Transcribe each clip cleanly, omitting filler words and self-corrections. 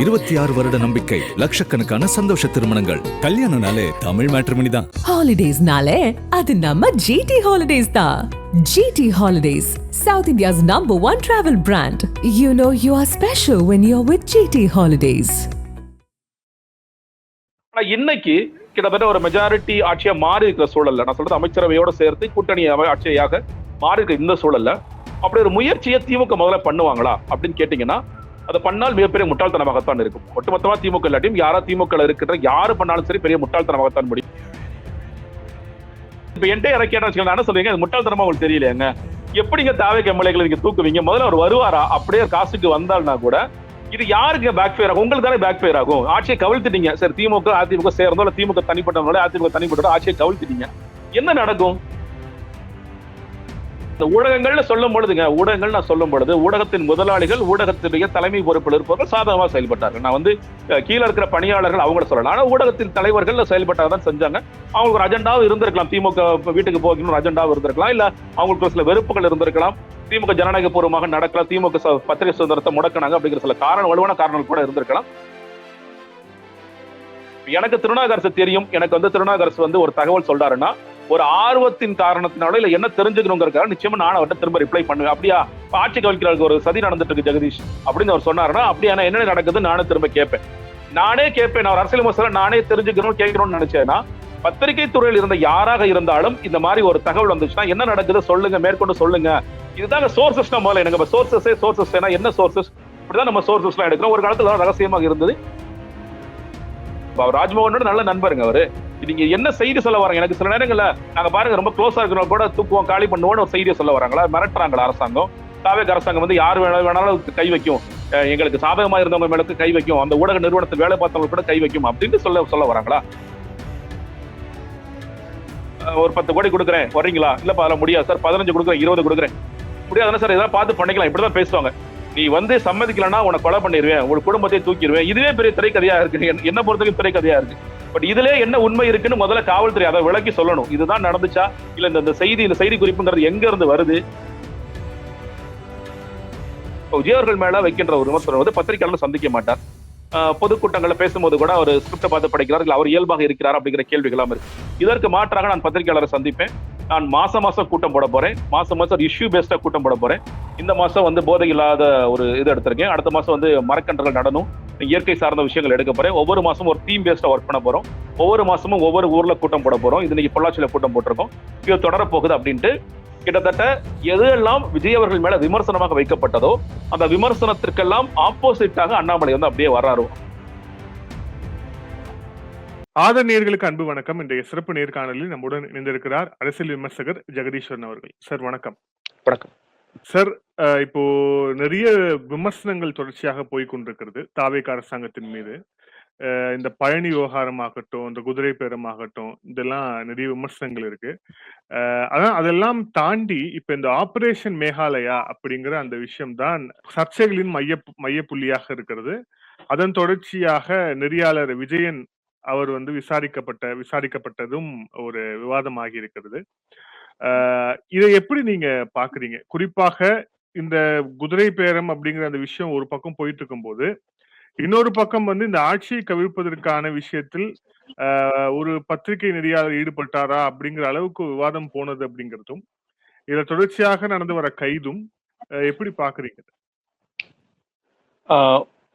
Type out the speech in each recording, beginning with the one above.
26 வருட நம்பிக்கை, லட்சக்கணக்கான சந்தோஷ திருமணங்கள். கல்யாணம்னாலே தமிழ் மேட்ரிமோனி தான். ஹாலிடேஸ்னாலே அது நம்ம GT Holidays தான். GT Holidays, South India's #1 travel brand. You know you are special when you're with GT Holidays. ஆனா இன்னைக்கு கிட்டத்தட்ட ஒரு மெஜாரிட்டி ஆட்சியா மாறி இருக்கிற சூழல்ல, நான் சொல்றது அமைச்சரவையோட சேர்த்து கூட்டணி ஆட்சியாக மாறி இருக்கிற இந்த சூழல்ல அப்படி ஒரு முயற்சியை திமுக முதல்ல பண்ணுவாங்களா அப்படின்னு கேட்டீங்கன்னா, அதை பண்ணால் மிகப்பெரிய முட்டாள்தனமாகத்தான் இருக்கும். ஒட்டுமொத்தமா திமுக இல்லாட்டியும் யாரா திமுக இருக்கிற யாரு பண்ணாலும் சரி பெரிய முட்டாள்தனமாகத்தான் முடியும். இப்ப என்கிட்ட யாரை கேட்டா என்ன சொல்றீங்க, அது முட்டாள்தனமா உங்களுக்கு தெரியலையாங்க, எப்படிங்க தாவேக எம்எல்ஏக்களை நீங்க தூக்குவீங்க, முதல்ல அவர் வருவாரா, அப்படியே காசுக்கு வந்தால்னா கூட இது யாருக்கு பேக் ஃபயர் ஆகும்? உங்களுக்கு தானே பேக் ஃபயர் ஆகும். ஆட்சியை கவிழ்த்துட்டீங்க. சரி, திமுக அதிமுக சேர்ந்தோ இல்ல திமுக தனிப்பட்டவங்களோ அதிமுக தனிப்பட்டோ ஆட்சியை கவிழ்த்துட்டீங்க, என்ன நடக்கும்? ஊடகங்கள்ல சொல்லும் பொழுதுங்க, ஊடகங்கள் நான் சொல்லும் பொழுது ஊடகத்தின் முதலாளிகள் ஊடகத்துடைய தலைமை பொறுப்பில் இருப்பவர்கள் சாதகமாக செயல்பட்டார்கள். நான் வந்து கீழே இருக்கிற பணியாளர்கள் அவங்கள சொல்லலாம். ஆனா ஊடகத்தின் தலைவர்கள் செயல்பட்டாதான் செஞ்சாங்க. அவங்களுக்கு ஒரு அஜெண்டாவும் இருந்திருக்கலாம், திமுக வீட்டுக்கு போகணும்னு அஜெண்டாவும் இருந்திருக்கலாம், இல்ல அவங்களுக்கு ஒரு சில வெறுப்புகள் இருந்திருக்கலாம், திமுக ஜனநாயக பூர்வமாக நடக்கலாம், திமுக பத்திரிகை சுதந்திரத்தை முடக்கினாங்க அப்படிங்கிற சில வலுவான காரணங்கள் கூட இருந்திருக்கலாம். எனக்கு திருநாகரசு தெரியும். எனக்கு வந்து திருநாகரசு வந்து ஒரு தகவல் சொல்றாருன்னா ஒரு ஆர்வத்தின் காரணத்தினால இல்ல என்ன தெரிஞ்சுக்கணுங்கிறதுக்காக நிச்சயமா நான் அவர்கிட்ட திரும்ப ரிப்ளை பண்ணுவேன். அப்படியா ஆட்சி கவிழ்க்கிறாருக்கு ஒரு சதி நடந்துட்டு இருக்கு ஜெகதீஷ் அப்படின்னு அவர் சொன்னாருன்னா, அப்படியா என்ன நடக்குது நானே திரும்ப கேட்பேன். நான் ஒரு அரசியல் மசோதா நானே தெரிஞ்சுக்கணும் கேட்கணும்னு நினைச்சேன்னா, பத்திரிகை துறையில் இருந்த யாராக இருந்தாலும் இந்த மாதிரி ஒரு தகவல் வந்துச்சுன்னா என்ன நடக்குது சொல்லுங்க, மேற்கொண்டு சொல்லுங்க. இதுதாங்க சோர்சஸ். முதல்ல எனக்கு சோர்சஸ் என்ன சோர்சஸ், இப்படிதான் நம்ம சோர்சஸ் எல்லாம் எடுக்கிறோம். ஒரு காலத்துல ரகசியமாக இருந்தது. ராஜ்மோகனோட நல்ல நண்பருங்க அவரு. நீங்க என்ன செய்தி சொல்ல வராங்க? எனக்கு சில நேரங்கள்ல நாங்க பாருங்க ரொம்ப க்ளோஸா இருக்கிறவங்க கூட தூக்குவோம் காலி பண்ணுவோம்னு ஒரு செய்தியை சொல்ல வராங்களா, மிரட்டுறாங்களா அரசாங்கம்? தாவேக அரசாங்கம் வந்து யார் வேணாலும் கை வைக்கும், எங்களுக்கு சாதகமா இருந்தவங்க மேலுக்கு கை வைக்கும், அந்த ஊடக நிறுவனத்தில் வேலை பார்த்தவங்க கூட கை வைக்கும் அப்படின்னு சொல்ல வராங்களா? ஒரு 10 கோடி கொடுக்குறேன் வரீங்களா? இல்லப்பா அதெல்லாம் முடியாது சார், 15 கொடுக்குறேன், 20 கொடுக்குறேன், முடியாதுன்னா சார் இதெல்லாம் பார்த்து பண்ணிக்கலாம், இப்படிதான் பேசுவாங்க. நீ வந்து சம்மதிக்கலன்னா உன்னை கொலை பண்ணிடுவேன், உங்க குடும்பத்தை தூக்கிடுவேன். இதுவே பெரிய திரைக்கதையா இருக்கு, என்ன பொறுத்தவரைக்கும் திரைக்கதையா இருக்கு. பட் இதுல என்ன உண்மை இருக்குன்னு முதல்ல காவல்துறை அதை விளக்கி சொல்லணும். இதுதான் நடந்துச்சா, இல்ல இந்த செய்தி குறிப்புங்கிறது எங்க இருந்து வருது? விஜய் அவர்கள் மேல வைக்கின்ற ஒரு விமர்சனம் வந்து பத்திரிகையாளர் சந்திக்க மாட்டார். பொதுக்கூட்டங்களை பேசும்போது கூட அவர் ஸ்கிரிப்டை பார்த்து படிக்கிறார், இல்ல அவர் இயல்பாக இருக்கிறார் அப்படிங்கிற கேள்விகளாம் இருக்கு. இதற்கு மாற்றாக நான் பத்திரிகையாளரை சந்திப்பேன். நான் மாசம் கூட்டம் போட போறேன், மாசம் இஷ்யூ பேஸ்டா கூட்டம் போட போறேன். இந்த மாசம் வந்து போதை இல்லாத ஒரு இது எடுத்திருக்கேன். அடுத்த மாசம் வந்து மரக்கன்றுகள் நடணும், இயற்கை சார்ந்த விஷயங்கள் எடுக்க போறேன். ஒவ்வொரு மாசமும் ஒரு தீம் பேஸ்டா ஒர்க் பண்ண போறோம். ஒவ்வொரு மாசமும் ஒவ்வொரு ஊர்ல கூட்டம் போட போறோம். இது இன்னைக்கு பொள்ளாச்சியில கூட்டம் போட்டிருக்கோம், இது தொடர போகுது அப்படின்ட்டு கிட்டத்தட்ட எதெல்லாம் விஜய் அவர்கள் மேல விமர்சனமாக வைக்கப்பட்டதோ அந்த விமர்சனத்திற்கெல்லாம் ஆப்போசிட்டாக அண்ணாமலை வந்து அப்படியே வர்றாரு. ஆதரணியர்களுக்கு அன்பு வணக்கம். இன்றைய சிறப்பு நேர்காணலில் நம்முடன் இணைந்திருக்கிறார் அரசியல் விமர்சகர் ஜெகதீஸ்வரன் அவர்கள். சார் வணக்கம். வணக்கம் சார். இப்போ நிறைய விமர்சனங்கள் தொடர்ச்சியாக போய்கொண்டிருக்கிறது தாவேக அரசாங்கத்தின் மீது. இந்த பழனி விவகாரம் ஆகட்டும், இந்த குதிரை பேரம் ஆகட்டும், இதெல்லாம் நிறைய விமர்சனங்கள் இருக்கு. அதெல்லாம் தாண்டி இப்ப இந்த ஆபரேஷன் மேகாலயா அப்படிங்கிற அந்த விஷயம் தான் சர்ச்சைகளின் மைய புள்ளியாக இருக்கிறது. அதன் தொடர்ச்சியாக நெறியாளர் விஜயன் அவர் வந்து விசாரிக்கப்பட்டதும் ஒரு விவாதமாகி இருக்கிறது. இதை எப்படி நீங்க பாக்குறீங்க? குறிப்பாக இந்த குதிரை பேரம் அப்படிங்கிற அந்த விஷயம் ஒரு பக்கம் போயிட்டு இருக்கும் போது, இன்னொரு பக்கம் வந்து இந்த ஆட்சியை கவிழ்ப்பதற்கான விஷயத்தில் ஒரு பத்திரிகை நெறியாளர் ஈடுபட்டாரா அப்படிங்கிற அளவுக்கு விவாதம் போனது அப்படிங்கிறதும், இதுல தொடர்ச்சியாக நடந்து வர கைதும் எப்படி பாக்குறீங்க?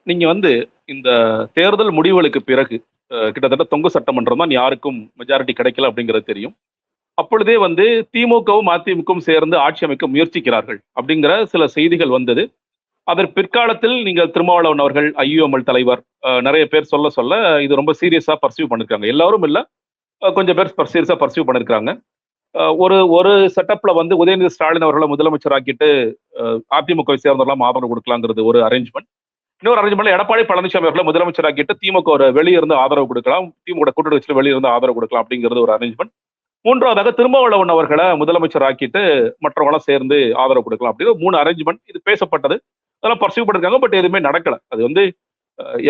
நீங்க வந்து இந்த தேர்தல் முடிவுகளுக்கு பிறகு கிட்டத்தட்ட தொங்கு சட்டமன்றம் தான் யாருக்கும் மெஜாரிட்டி கிடைக்கல அப்படிங்கிறது தெரியும். அப்பொழுதே வந்து திமுகவும் அதிமுகவும் சேர்ந்து ஆட்சி அமைக்க முயற்சிக்கிறார்கள் அப்படிங்கிற சில செய்திகள் வந்தது. அதற்கு பிற்காலத்தில் நீங்கள் திருமாவளவன் அவர்கள், ஐயுஎம்எல் தலைவர், நிறைய பேர் சொல்ல இது ரொம்ப சீரியஸா பர்சீவ் பண்ணிருக்காங்க. எல்லாரும் இல்ல, கொஞ்சம் பேர் சீரியஸா பர்சீவ் பண்ணிருக்காங்க. ஒரு செட்டப்ல வந்து உதயநிதி ஸ்டாலின் அவர்களை முதலமைச்சர் ஆக்கிட்டு அதிமுகவை சேர்ந்தவர்களாம் ஆதரவு கொடுக்கலாங்கிறது ஒரு அரேஞ்ச்மெண்ட். இன்னொரு அரேஞ்ச்மெண்ட்ல எடப்பாடி பழனிசாமி அவர்களை முதலமைச்சர் ஆக்கிட்டு திமுக ஒரு வெளியிருந்து ஆதரவு கொடுக்கலாம், திமுக கூட்டணி கட்சியில வெளியிருந்து ஆதரவு கொடுக்கலாம் அப்படிங்கிறது ஒரு அரேஞ்ச்மெண்ட். மூன்றாவதாக திருமாவளவன் அவர்களை முதலமைச்சர் ஆக்கிட்டு மற்றவங்களாம் சேர்ந்து ஆதரவு கொடுக்கலாம் அப்படின்னு 3 அரேஞ்ச்மெண்ட். இது பேசப்பட்டது, அதெல்லாம் பர்சீவ் பண்ணிருக்காங்க. பட் எதுவுமே நடக்கல. அது வந்து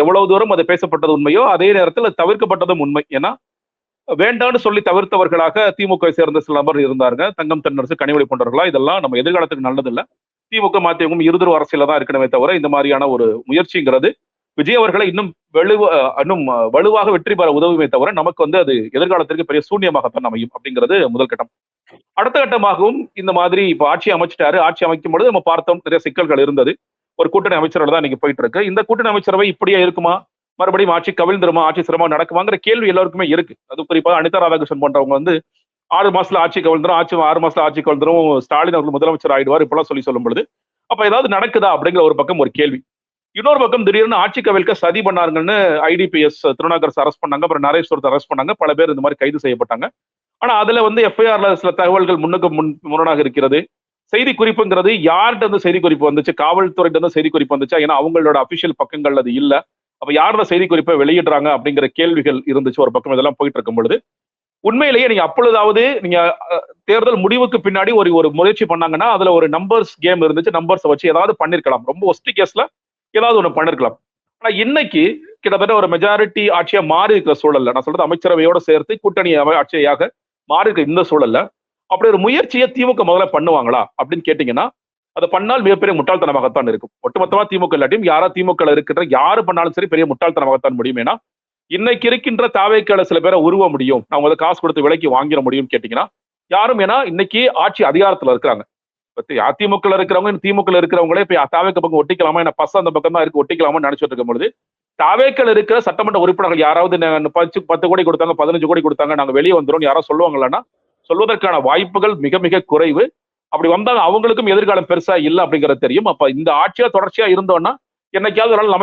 எவ்வளவு தூரம் அது பேசப்பட்டது உண்மையோ அதே நேரத்தில் தவிர்க்கப்பட்டதும் உண்மை. ஏன்னா வேண்டான்னு சொல்லி தவிர்த்தவர்களாக திமுக சேர்ந்த சில நபர் இருந்தாருங்க, தங்கம் தென்னரசு, கனிமொழி போன்றவர்களா. இதெல்லாம் நம்ம எதிர்காலத்துக்கு நல்லது இல்லை. திமுக மதிமுக இருதரப்பு அரசியல தான் இருக்கணுமே தவிர இந்த மாதிரியான ஒரு முயற்சிங்கிறது விஜய் அவர்களை இன்னும் வலுவாக வெற்றி பெற உதவுமே தவிர நமக்கு வந்து அது எதிர்காலத்திற்கு பெரிய சூன்யமாகத்தான் அமையும் அப்படிங்கிறது முதல் கட்டம். அடுத்த கட்டமாகவும் இந்த மாதிரி இப்ப ஆட்சி அமைச்சிட்டாரு. ஆட்சி அமைக்கும் பொழுது நம்ம பார்த்தோம் நிறைய சிக்கல்கள் இருந்தது. ஒரு கூட்டணி அமைச்சரோட தான் இன்னைக்கு போயிட்டு இருக்கு. இந்த கூட்டணி அமைச்சரவை இப்படியே இருக்குமா, மறுபடியும் ஆட்சி கவிழ்ந்துருமா, ஆட்சி சிரமம் நடக்குமாங்கிற கேள்வி எல்லாருக்குமே இருக்கு. அது குறிப்பாக அனிதா ராதாகிருஷ்ணன் போன்றவங்க வந்து 6 மாசத்துல ஆட்சி கவிழ்ந்துரும், 6 மாசத்துல ஆட்சி கவிழ்ந்துரும், ஸ்டாலின் அவர்கள் முதலமைச்சர் ஆயிடுவார் இப்பெல்லாம் சொல்லும் பொழுது அப்ப ஏதாவது நடக்குதா அப்படிங்கிற ஒரு பக்கம் ஒரு கேள்வி. இன்னொரு பக்கம் திடீர்னு ஆட்சி கவிழ்க்க சதி பண்ணாருங்கன்னு ஐடிபிஎஸ் திருநாகரசு அரெஸ்ட் பண்ணாங்க, அப்புறம் நரேஸ்வரத்தை அரெஸ்ட் பண்ணாங்க, பல பேர் இந்த மாதிரி கைது செய்யப்பட்டாங்க. ஆனா அதுல வந்து எஃப்ஐஆர்ல சில தகவல்கள் முரணாக இருக்கிறது. செய்தி குறிப்புங்கிறது யார்கிட்ட இருந்து செய்தி குறிப்பு வந்துச்சு, காவல்துறையிட்ட இருந்து செய்தி குறிப்பு வந்துச்சா, ஏன்னா அவங்களோட அபிஷியல் பக்கங்கள் அது இல்ல. அப்ப யாரோட செய்தி குறிப்பை வெளியிடுறாங்க அப்படிங்கிற கேள்விகள் இருந்துச்சு ஒரு பக்கம். இதெல்லாம் போயிட்டு இருக்கும் பொழுது உண்மையிலேயே நீங்க அப்பொழுதாவது நீங்க தேர்தல் முடிவுக்கு பின்னாடி ஒரு முயற்சி பண்ணாங்கன்னா அதுல ஒரு நம்பர்ஸ் கேம் இருந்துச்சு, நம்பர்ஸ் வச்சு ஏதாவது பண்ணிருக்கலாம். ரொம்ப ஒஸ்ட் கேஸ்ல ஏதாவது ஒண்ணு பண்ணிருக்கலாம். ஆனா இன்னைக்கு கிட்டத்தட்ட ஒரு மெஜாரிட்டி ஆட்சியா மாறி இருக்கிற சூழல்ல, நான் சொல்றது அமைச்சரவையோட சேர்த்து கூட்டணி ஆட்சியாக மாறி இருக்கிற இந்த சூழல்ல அப்படி ஒரு முயற்சியை திமுக முதல்ல பண்ணுவாங்களா அப்படின்னு கேட்டீங்கன்னா அதை பண்ணால் மிகப்பெரிய முட்டாள்தனமாகத்தான் இருக்கும். ஒட்டுமொத்தமா திமுக இல்லாட்டியும் யாரா திமுக இருக்கிற யாரு பண்ணாலும் சரி பெரிய முட்டாள்தனமாகத்தான் முடியும். ஏன்னா இன்னைக்கு இருக்கின்ற தாவேக்கால சில பேரை உருவ முடியும், அவங்க வந்து காசு கொடுத்து விலைக்கு வாங்கிட முடியும் கேட்டீங்கன்னா யாரும். ஏன்னா இன்னைக்கு ஆட்சி அதிகாரத்துல இருக்கிறாங்க. அதிமுக இருக்கிறவங்க திமுக இருக்கிறவங்களே இப்ப தாவேக்க பக்கம் ஒட்டிக்கலாமா, என்ன பச அந்த பக்கம் தான் இருக்கு ஒட்டிக்கலாமான்னு நினைச்சிட்டு இருக்கும் பொழுது தாவேக்கள் இருக்கிற சட்டமன்ற உறுப்பினர்கள் யாராவது 10 கோடி கொடுத்தாங்க, 15 கோடி கொடுத்தாங்க, நாங்க வெளியே வந்துடும் யாராவது சொல்லுவாங்களான்னா சொல்வதற்கான வாய்ப்புகள் மிக மிக குறைவு. அப்படி வந்தாங்க அவங்களுக்கும் எதிர்காலம் பெருசா இல்லை அப்படிங்கிறது தெரியும். அப்ப இந்த ஆட்சியில தொடர்ச்சியா இருந்தோம்னா என்னைக்காவது ஒரு நாள்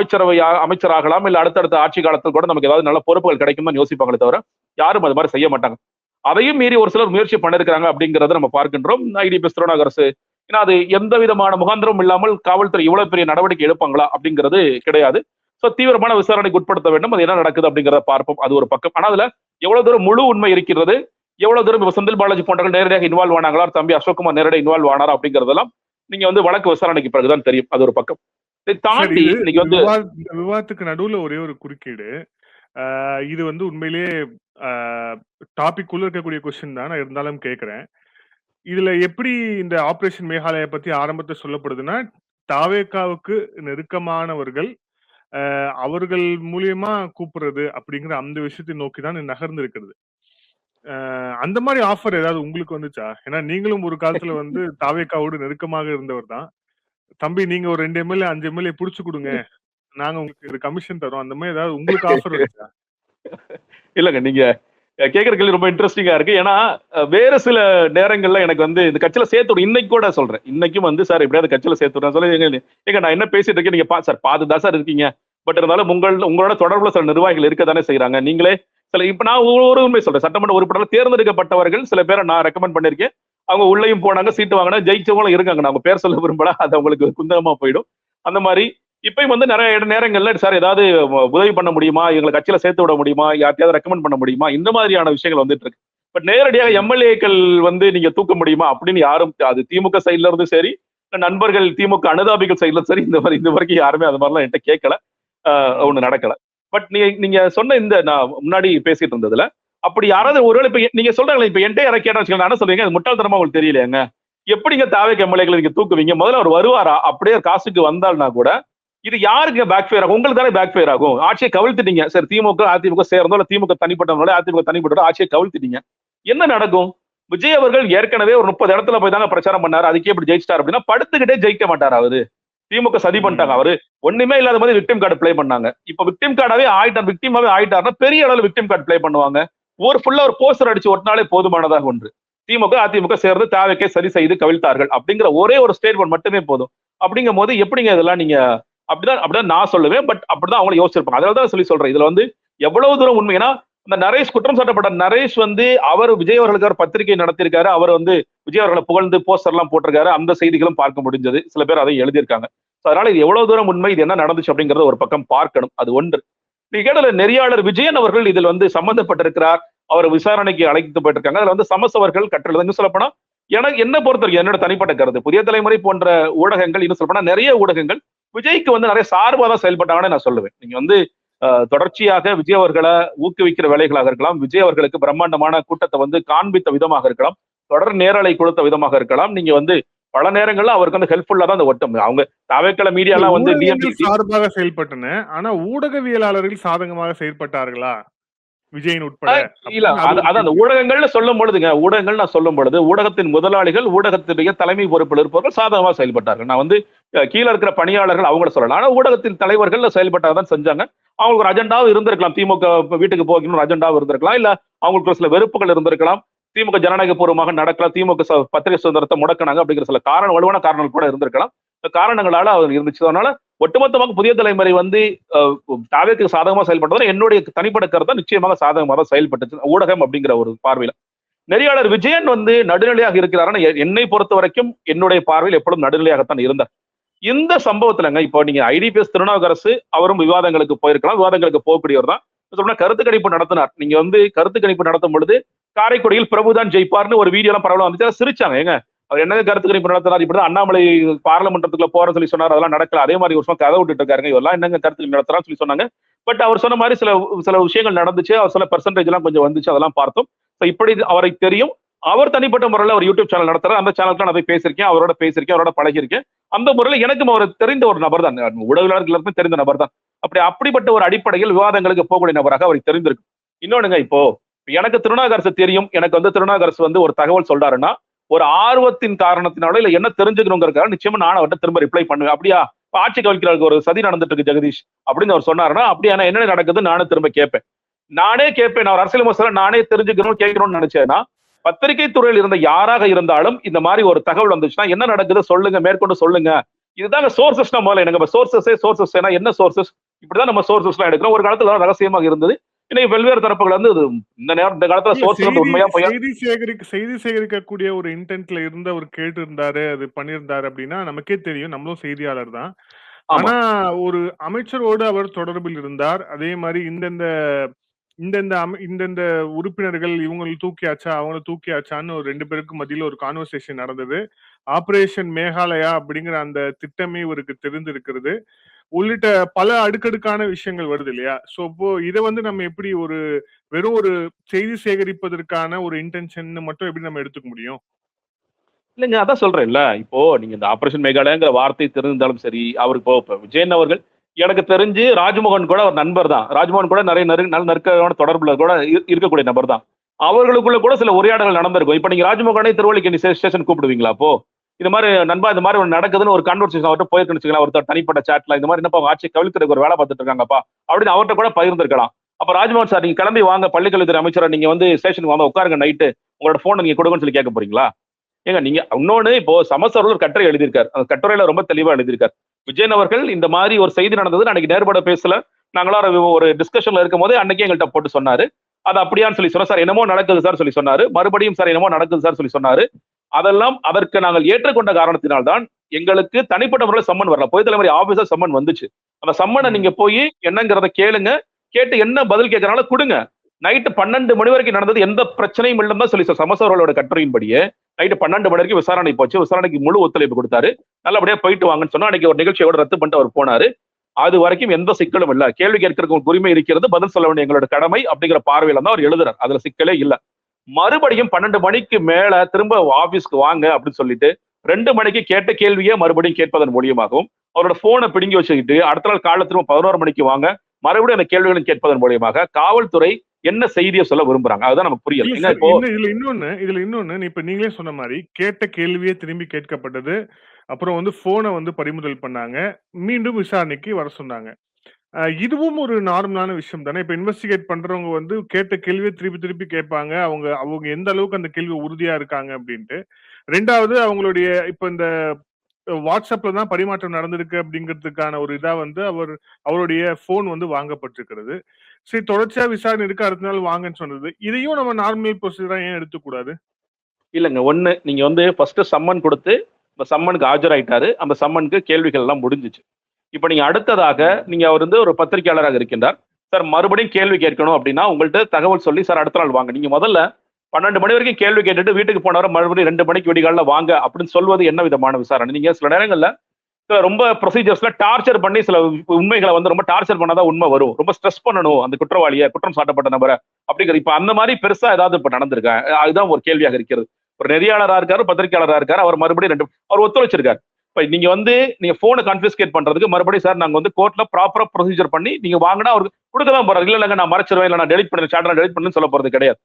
அமைச்சராகலாம், இல்ல அடுத்தடுத்த ஆட்சி காலத்தில் கூட நமக்கு ஏதாவது நல்ல பொறுப்புகள் கிடைக்கும் தான் யோசிப்பாங்களே தவிர யாரும் அது மாதிரி செய்ய மாட்டாங்க. அதையும் மீறி ஒரு சிலர் முயற்சி பண்ணிருக்காங்க அப்படிங்கறத நம்ம பார்க்கின்றோம். ஐடிபிஎஸ் திருநாகரசு ஏன்னா அது எந்த விதமான முகாந்திரமும் இல்லாமல் காவல்துறை இவ்வளவு பெரிய நடவடிக்கை எடுப்பாங்களா அப்படிங்கிறது கிடையாது. சோ தீவிரமான விசாரணைக்கு உட்படுத்த வேண்டும். அது என்ன நடக்குது அப்படிங்கிறத பார்ப்போம். அது ஒரு பக்கம். ஆனா அதுல எவ்வளவு தூரம் முழு உண்மை இருக்கிறது, எவ்வளவு தூரம் இப்ப செந்தில் பாலாஜி போன்றவர்கள் நேரடியாக இன்வால்வ் ஆனாங்களா, தம்பி அசோக்குமார் நேரடியாக இன்வால்வ் ஆனாரா அப்படிங்கறதெல்லாம் நீங்க வந்து வழக்கு விசாரணைக்கு பிறகுதான் தெரியும். அது ஒரு பக்கம். இதை தாண்டி இன்னைக்கு வந்து விவாதத்துக்கு நடுவுல ஒரே ஒரு குறுக்கீடு. இது வந்து உண்மையிலேயே டாபிக் உள்ள இருக்கக்கூடிய கொஸ்டின் தான், நான் இருந்தாலும் கேட்கிறேன். இதுல எப்படி இந்த ஆபரேஷன் மேகாலயா பத்தி ஆரம்பத்தை சொல்லப்படுதுன்னா, தாவேகாவுக்கு நெருக்கமானவர்கள் அவர்கள் மூலியமா கூப்பிடுறது அப்படிங்கிற அந்த விஷயத்தை நோக்கி தான் நகர்ந்து இருக்கிறது. அந்த மாதிரி ஆஃபர் ஏதாவது உங்களுக்கு வந்துச்சா? ஏன்னா நீங்களும் ஒரு காலத்துல வந்து தாவேகாவோடு நெருக்கமாக இருந்தவர் தான். தம்பி நீங்க ஒரு 2 எம்எல்ஏ 5 எம்எல்ஏ புடிச்சு கொடுங்க, நாங்க உங்களுக்கு கமிஷன் தரோம், அந்த மாதிரி ஏதாவது உங்களுக்கு ஆஃபர் வந்துச்சா? இல்லங்க, நீங்க கேட்கற கேள்வி ரொம்ப இன்ட்ரெஸ்டிங்கா இருக்கு. ஏன்னா வேற சில நேரங்கள்ல எனக்கு வந்து இந்த கட்சியில சேர்த்து இன்னைக்கு கூட சொல்றேன், இன்னைக்கும் வந்து சார் எப்படியாவது கட்சியில சேர்த்து சொல்லி எங்க நான் என்ன பேசிட்டு இருக்கேன் நீங்க சார் பார்த்துதான் சார் இருக்கீங்க. பட் இருந்தாலும் உங்களோட தொடர்புல சில நிர்வாகிகள் இருக்க தானே செய்யறாங்க. நீங்களே சில இப்ப நான் ஒரு உண்மை சொல்றேன், சட்டமன்ற உறுப்பினர் தேர்ந்தெடுக்கப்பட்டவர்கள் சில பேரை நான் ரெக்கமெண்ட் பண்ணிருக்கேன். அவங்க உள்ளேயும் போனாங்க, சீட்டு வாங்கினா ஜெயிச்சவங்களும் இருக்காங்க. நான் பேர் சொல்ல விரும்பல, அது அவங்களுக்கு குந்தகமா போயிடும். அந்த மாதிரி இப்பயும் வந்து நிறைய நேரங்கள்ல சார் ஏதாவது உதவி பண்ண முடியுமா, எங்களை கட்சியில சேர்த்து விட முடியுமா, யார்ட்டையாவது ரெக்கமெண்ட் பண்ண முடியுமா, இந்த மாதிரியான விஷயங்கள் வந்துட்டு இருக்கு. பட் நேரடியாக எம்எல்ஏக்கள் வந்து நீங்க தூக்க முடியுமா அப்படின்னு யாரும், அது திமுக சைட்ல இருந்து சரி, நண்பர்கள் திமுக அனுதாபிகள் சைட்ல சரி, இந்த வரைக்கும் யாருமே அது மாதிரிலாம் என்கிட்ட கேட்கல, ஒண்ணு நடக்கல. பட் நீங்க சொன்ன இந்த நான் முன்னாடி பேசிட்டு இருந்ததுல அப்படி யாராவது ஒருவேளை இப்ப நீங்க சொல்றாங்களே, இப்ப என்கிட்ட யாரை கேட்டா வச்சுக்கோங்க, என்ன சொல்றீங்க, அது முட்டாள்தனமா உங்களுக்கு தெரியலையாங்க, எப்படிங்க தாவேக எம்எல்ஏக்களை நீங்க தூக்குவீங்க, முதல்ல அவர் வருவாரா, அப்படியே காசுக்கு வந்தால்னா கூட இது யாருக்கு பேக் ஃபயர் ஆகும், உங்களுக்கு தானே பேக் ஃபயர் ஆகும். ஆட்சியை கவிழ்த்துட்டீங்க சார், திமுக அதிமுக சேர்ந்தோ இல்ல திமுக தனிப்பட்டவங்களோ அதிமுக தனிப்பட்டோ ஆட்சியை கவிழ்த்துட்டீங்க, என்ன நடக்கும்? விஜய் அவர்கள் ஏற்கனவே ஒரு 30 இடத்துல போய் தாங்க பிரச்சாரம் பண்ணாரு, அதுக்கே இப்படி ஜெயிச்சிட்டார் அப்படின்னா படுத்துக்கிட்டே ஜெயிக்க மாட்டார் அவரு. திமுக சதி பண்ணிட்டாங்க, அவரு ஒண்ணுமே இல்லாத மாதிரி விக்டிம் கார்டு பிளே பண்ணாங்க. இப்ப விக்டிம் கார்டாவே ஆயிட்டார், விக்டிமாவே ஆயிட்டாருன்னா பெரிய அளவில் விக்டிம் கார்டு பிளே பண்ணுவாங்க. ஃபுல்லா ஒரு போஸ்டர் அடிச்சு ஒட்டினாலே போதுமானதாக ஒன்று. திமுக அதிமுக சேர்ந்து தாவேக்கை சரி செய்து கவிழ்த்தார்கள் அப்படிங்கிற ஒரே ஒரு ஸ்டேட்மெண்ட் மட்டுமே போதும். அப்படிங்கும் போது எப்படிங்க இதெல்லாம் நீங்க அப்படிதான் நான் சொல்லுவேன். பட் அப்படிதான் அவங்களை யோசிச்சிருப்பாங்க. அதனாலதான் சொல்றேன், இதுல வந்து எவ்வளவு தூரம் உண்மை. ஏன்னா இந்த நரேஷ் குற்றம் சாட்டப்பட்ட நரேஷ் வந்து அவர் விஜய் அவர்களுக்கு ஒரு பத்திரிகை நடத்திருக்காரு, அவர் வந்து விஜய் அவர்களை புகழ்ந்து போஸ்டர் எல்லாம் போட்டிருக்காரு, அந்த செய்திகளும் பார்க்க முடிஞ்சது, சில பேர் அதை எழுதியிருக்காங்க. அதனால இது எவ்வளவு தூரம் உண்மை, இது என்ன நடந்துச்சு அப்படிங்கறத ஒரு பக்கம் பார்க்கணும். அது ஒன்று. நீங்க கேட்டல நெறியாளர் விஜயன் அவர்கள் இதில் வந்து சம்பந்தப்பட்டிருக்கிறார், அவர் விசாரணைக்கு அழைத்து போயிட்டிருக்காங்க. அதுல வந்து சமசவர்கள் கற்றல் இன்னும் சொல்லப்போனா எனக்கு என்ன பொறுத்த வரைக்கும் என்னோட தனிப்பட்ட கருத்து, புதிய தலைமுறை போன்ற ஊடகங்கள் இன்னும் சொல்லப்போனா நிறைய ஊடகங்கள் விஜய்க்கு வந்து நிறைய சார்பாக தான் செயல்பட்டாங்கன்னு நான் சொல்லுவேன். நீங்க வந்து தொடர்ச்சியாக விஜய் அவர்களை ஊக்குவிக்கிற வேலைகளாக இருக்கலாம், விஜய் அவர்களுக்கு பிரம்மாண்டமான கூட்டத்தை வந்து காண்பித்த விதமாக இருக்கலாம், தொடர் நேரலை கொடுத்த விதமாக இருக்கலாம், நீங்க வந்து பல நேரங்கள்ல அவருக்கு வந்து ஹெல்ப்ஃபுல்லா தான் அந்த ஒட்டம். அவங்க தாவேக்கள மீடியா எல்லாம் வந்து ஊடகங்கள் டிஎம்டி சார்பாக செயல்பட்டன. ஆனா ஊடகவியலாளர்கள் சாதகமாக செயல்பட்டார்களா? விஜயன் உட்பட இல்ல அப்படின்னு அது ஒரு அதான் அந்த கேள்வி. ஊடகங்கள்னு சொல்லும் பொழுதுங்க, ஊடகங்கள் நான் சொல்லும் பொழுது ஊடகத்தின் முதலாளிகள் ஊடகத்துடைய தலைமை பொறுப்பில் இருப்பவர்கள் சாதகமா செயல்பட்டார்கள். நான் வந்து கீழ இருக்கிற பணியாளர்கள் அவங்கள சொல்லலாம். ஆனா ஊடகத்தின் தலைவர்கள் செயல்பட்டதான் செஞ்சாங்க. அவங்களுக்கு ஒரு அஜெண்டாவும் இருந்திருக்கலாம். திமுக வீட்டுக்கு போகணும்னு ஒரு அஜெண்டாவும் இருந்திருக்கலாம். இல்ல அவங்களுக்கு ஒரு சில வெறுப்புகள் இருந்திருக்கலாம். திமுக ஜனநாயக பூர்வமாக நடக்கலாம். திமுக பத்திரிகை சுதந்திரத்தை முடக்கினாங்க அப்படிங்கிற சில வலுவான காரணங்கள் கூட இருந்திருக்கலாம். இந்த காரணங்களால அவர் இருந்துச்சு. அதனால ஒட்டுமொத்தமாக புதிய தலைமுறை வந்து தாவேக்கு சாதகமா செயல்பட்டது என்னுடைய தனிப்பட்ட கருத்தை நிச்சயமாக சாதகமாக தான் செயல்பட்டுச்சு ஊடகம் அப்படிங்கிற ஒரு பார்வையில. நெறியாளர் விஜயன் வந்து நடுநிலையாக இருக்கிறாருன்னு என்னை பொறுத்த வரைக்கும் என்னுடைய பார்வையில் எப்பொழுதும் நடுநிலையாகத்தான் இருந்தார். இந்த சம்பவத்துலங்க இப்போ நீங்க ஐடிபிஎஸ் திருநாவுக்கரசு அவரும் விவாதங்களுக்கு போயிருக்கலாம், விவாதங்களுக்கு போகக்கூடியவர் தான். சொன்னா கருத்து கணிப்பு நடத்தினார். நீங்க வந்து கருத்து கணிப்பு நடத்தும் பொழுது காரைக்குடியில் பிரபுதான் ஜெயிப்பார்னு ஒரு வீடியோ எல்லாம் பரவலா வந்துச்சு. சிரிச்சாங்க. ஏங்க அவர் என்ன கருத்து கணிப்பு நடத்தினார், இப்படிதான் அண்ணாமலை பார்லமெண்ட்டுக்குள்ள போறன்னு சொல்லி சொன்னார், அதெல்லாம் நடக்கல. அதே மாதிரி ஒரு கதை விட்டுட்டு இருக்காருங்க, இவரெல்லாம் என்னங்க கருத்து கணிப்பு நடத்துறான்னு சொல்லி சொன்னாங்க. பட் அவர் சொன்ன மாதிரி சில விஷயங்கள் நடந்துச்சு. அவர் சொன்ன பெர்சன்டேஜ் எல்லாம் கொஞ்சம் வந்துச்சு, அதெல்லாம் பார்த்தோம். இப்படி அவரை தெரியும். அவர் தனிப்பட்ட முறையில் ஒரு யூடியூப் சேனல் நடத்துறாரு. அந்த சேனலுக்கு நான் அதை பேசியிருக்கேன், அவரோட பேசியிருக்கேன், அவரோட பழகியிருக்கேன். அந்த முறையில் எனக்கும் அவர் தெரிந்த ஒரு நபர் தான், ஊடகங்களுக்கும் தெரிந்த நபர் தான். அப்படிப்பட்ட ஒரு அடிப்படையில் விவாதங்களுக்கு போகக்கூடிய நபராக அவருக்கு தெரிந்திருக்கு. இன்னொன்னுங்க, இப்போ எனக்கு திருநாவுக்கரசு தெரியும். எனக்கு வந்து திருநாவுக்கரசு வந்து ஒரு தகவல் சொல்றாருன்னா ஒரு ஆர்வத்தின் காரணத்தினால இல்ல என்ன தெரிஞ்சுக்கணுங்கிறதுக்காக நிச்சயமா நான் அவர்கிட்ட திரும்ப ரிப்ளை பண்ணுவேன். அப்படியா ஆட்சி கவிழ்க்கிறதுக்கு ஒரு சதி நடந்துட்டு இருக்கு ஜெகதீஷ் அப்படின்னு அவர் சொன்னாருன்னா, அப்படியா என்ன நடக்குது நானும் திரும்ப கேட்பேன். நானே கேட்பேன். நான் ஒரு அரசியல் விமர்சகரா நானே தெரிஞ்சுக்கணும் கேட்கணும்னு நினைச்சேன்னா, பத்திரிகை துறையில் இருந்த யாராக இருந்தாலும் இந்த மாதிரி ஒரு தகவல் வந்துச்சுன்னா என்ன நடக்குது சொல்லுங்க, மேற்கொண்டு சொல்லுங்க. இதுதாங்க சோர்சஸ். முதல்ல எனக்கு சோர்சஸ் என்ன சோர்சஸ், இப்படிதான் நம்ம சோர்சஸ் எல்லாம் எடுக்கிறோம். ஒரு காலத்துல ரகசியமாக இருந்தது. இன்னைக்கு பல்வேறு தரப்புகள் வந்து இந்த காலத்துல சோர்சஸ் உண்மையா போய் செய்தி சேகரிக்கக்கூடிய ஒரு இன்டென்ட்ல இருந்து அவர் கேட்டு இருந்தாரு, அது பண்ணியிருந்தாரு அப்படின்னா நமக்கே தெரியும். நம்மளும் செய்தியாளர் தான். ஆனா ஒரு அமைச்சரோடு அவர் தொடர்பில் இருந்தார். அதே மாதிரி இந்தந்த உறுப்பினர்கள் இவங்களை தூக்கியாச்சா அவங்கள தூக்கியாச்சான்னு ஒரு 2 பேருக்கு மத்தியில ஒரு கான்வர்சேஷன் நடந்தது. ஆபரேஷன் மேகாலயா அப்படிங்கிற அந்த திட்டமே இவருக்கு தெரிந்திருக்கிறது. உள்ளிட்ட பல அடுக்கடுக்கான விஷயங்கள் வருது இல்லையா? சோ இப்போ இதை வந்து நம்ம எப்படி வெறும் ஒரு செய்தி சேகரிப்பதற்கான ஒரு இன்டென்ஷன் மட்டும் எப்படி நம்ம எடுத்துக்க முடியும்? இல்லைங்க, அதான் சொல்றேன் இல்ல. இப்போ நீங்க இந்த ஆபரேஷன் மேகாலயங்கிற வார்த்தை தெரிந்தாலும் சரி, அவருக்கு இப்போ விஜயன் அவர்கள் எனக்கு தெரிஞ்சு ராஜ்மோகன் கூட ஒரு நண்பர் தான். ராஜ்மோகன் கூட நிறைய நல்ல நெருக்கமான தொடர்புல கூட இருக்கக்கூடிய நபர் தான். அவர்களுக்குள்ள கூட சில உரையாடல்கள் நடந்திருக்கும். இப்ப நீங்க ராஜ்மோகனை திருவள்ளிக்கேணி ஸ்டேஷன் கூப்பிடுவீங்களா? அப்போ இந்த மாதிரி நண்பா இந்த மாதிரி ஒன்று நடக்குதுன்னு ஒரு கான்வர்சேஷன் அவர்கிட்ட போயிருக்குன்னு வச்சுக்கலாம். ஒருத்தர் தனிப்பட்ட சாட்ல இந்த மாதிரி என்னப்பா ஆட்சி கவிழ்க்கிறதுக்கு ஒரு வேலை பார்த்துட்டு இருக்காங்கப்பா அப்படின்னு அவர்கிட்ட கூட பகிர்ந்திருக்கலாம். அப்ப ராஜ்மோகன் சார் நீங்க கிளம்பி வாங்க, பள்ளிக்கல்வித்துறை அமைச்சரை நீங்க வந்து ஸ்டேஷனுக்கு வாங்க, உட்காருங்க, நைட்டு உங்களோட போனை நீங்க கொடுங்கன்னு சொல்லி கேட்க போறீங்களா? ஏங்க நீங்க இன்னொன்னு, இப்போ சமஸ்தர் ஒரு கட்டுரை எழுதியிருக்காரு. அந்த கட்டுரையில ரொம்ப தெளிவா எழுதியிருக்காரு. விஜயன் அவர்கள் இந்த மாதிரி ஒரு செய்தி நடந்தது அன்னைக்கு நேர்பட பேசல, நாங்களாம் ஒரு டிஸ்கஷன்ல இருக்கும் போது அன்னைக்கு எங்கள்கிட்ட போட்டு சொன்னாரு. அது அப்படியான்னு சொல்லி சொன்னா, சார் என்னமோ நடக்குது சார் சொல்லி சொன்னாரு. மறுபடியும் சார் என்னமோ நடக்குது சார் சொல்லி சொன்னாரு. அதெல்லாம் அதற்கு நாங்கள் ஏற்றுக்கொண்ட காரணத்தினால்தான் எங்களுக்கு தனிப்பட்ட முறையில் சம்மன் வரல. பொது தலைமுறை ஆபீஸர் சம்மன் வந்துச்சு. அந்த சம்மனை நீங்க போய் என்னங்கிறத கேளுங்க, கேட்டு என்ன பதில் கேட்கறனால கொடுங்க. நைட்டு 12 மணி வரைக்கும் நடந்தது, எந்த பிரச்சனையும் இல்லைன்னு சொல்லி சமஸ்தரோட கட்டுரையின்படியே நைட்டு 12 மணி வரைக்கும் விசாரணை போச்சு. விசாரணைக்கு முழு ஒத்துழைப்பு கொடுத்தாரு. நல்லபடியா போயிட்டு வாங்கன்னு சொன்னா அன்னைக்கு ஒரு நிகழ்ச்சியோட ரத்து பண்ணிட்டு அவர் போனாரு. அது வரைக்கும் எந்த சிக்கலும் இல்ல. கேள்வி கேட்கறதுக்கு உரிமை இருக்கிறது, பதில் சொல்ல வேண்டிய எங்களோட கடமை அப்படிங்கிற பார்வையில தான் அவர் எழுதுறாரு. அதுல சிக்கலே இல்ல. மறுபடியும் 12 மணிக்கு மேல திரும்ப ஆபீஸ்க்கு வாங்க அப்படின்னு சொல்லிட்டு 2 மணிக்கு கேட்ட கேள்வியே மறுபடியும் கேட்பதன் மூலியமாகவும் அவரோட போனை பிடுங்கி வச்சுக்கிட்டு அடுத்த நாள் காலைல திரும்ப 11 மணிக்கு வாங்க, மறுபடியும் அந்த கேள்விகளும் கேட்பதன் மூலியமாக காவல்துறை என்ன செய்தியை சொல்ல விரும்புறாங்க அதுதான் நமக்கு புரியல. இதுல இன்னொன்னு இப்ப நீங்களே சொன்ன மாதிரி கேட்ட கேள்வியே திரும்பி கேட்கப்பட்டது. அப்புறம் வந்து போனை வந்து பறிமுதல் பண்ணாங்க, மீண்டும் விசாரணைக்கு வர சொன்னாங்க. இதுவும் ஒரு நார்மலான விஷயம் தானே? இப்ப இன்வெஸ்டிகேட் பண்றவங்க வந்து கேட்ட கேள்வியை திருப்பி திருப்பி கேட்பாங்க. அவங்க எந்த அளவுக்கு அந்த கேள்வி உறுதியா இருக்காங்க அப்படின்ட்டு. 2வது அவங்களுடைய இப்ப இந்த வாட்ஸ்அப்ல தான் பரிமாற்றம் நடந்திருக்கு அப்படிங்கிறதுக்கான ஒரு இதா வந்து அவருடைய போன் வந்து வாங்கப்பட்டிருக்கிறது. சரி, தொடர்ச்சியா விசாரணை இருக்கு, அடுத்த நாள் வாங்கன்னு சொன்னது. இதையும் நம்ம நார்மல் ப்ரொசீஜரா ஏன் எடுத்துக்கூடாது? இல்லங்க, ஒண்ணு நீங்க வந்து ஃபர்ஸ்ட் சம்மன் கொடுத்து அந்த சம்மனுக்கு ஆஜராயிட்டாரு. அந்த சம்மனுக்கு கேள்விகள் எல்லாம் முடிஞ்சிச்சு. இப்ப நீங்க அடுத்ததாக நீங்க அவர் வந்து ஒரு பத்திரிகையாளராக இருக்கின்றார். சார் மறுபடியும் கேள்வி கேட்கணும் அப்படின்னா உங்கள்கிட்ட தகவல் சொல்லி சார் அடுத்த நாள் வாங்க. நீங்க முதல்ல 12 மணி வரைக்கும் கேள்வி கேட்டுட்டு வீட்டுக்கு போனவரை மறுபடியும் 2 மணிக்கு விடிகாலில் வாங்க அப்படின்னு சொல்வது என்ன விதமான விசாரணை? நீங்க சில நேரங்கள்ல ரொம்ப ப்ரொசீஜர்ஸ்ல டார்ச்சர் பண்ணி சில உண்மைகளை வந்து ரொம்ப டார்ச்சர் பண்ணாதான் உண்மை வரும். ரொம்ப ஸ்ட்ரெஸ் பண்ணணும் அந்த குற்றவாளியை, குற்றம் சாட்டப்பட்ட நபரை அப்படிங்கிற. இப்ப அந்த மாதிரி பெருசா ஏதாவது இப்ப நடந்திருக்கா? அதுதான் ஒரு கேள்வியாக இருக்கிறது. ஒரு நெறியாளரா இருக்காரு, பத்திரிகையாளரா இருக்காரு. அவர் மறுபடியும் அவர் ஒத்துழைச்சிருக்காரு. இப்ப நீங்க நீங்க போனை கான்பிஸ்கேட் பண்றதுக்கு மறுபடியும் சார் நாங்க கோர்ட்ல ப்ராப்பரா ப்ரொசீஜர் பண்ணி நீங்க வாங்கினா அவருக்கு கொடுக்க தான் போறாரு. இல்ல நான் மறைச்சிருவேன், இல்ல நான் டெலிட் பண்ணி சாட்டை டெலிட் பண்ணு சொல்ல போறது கிடையாது.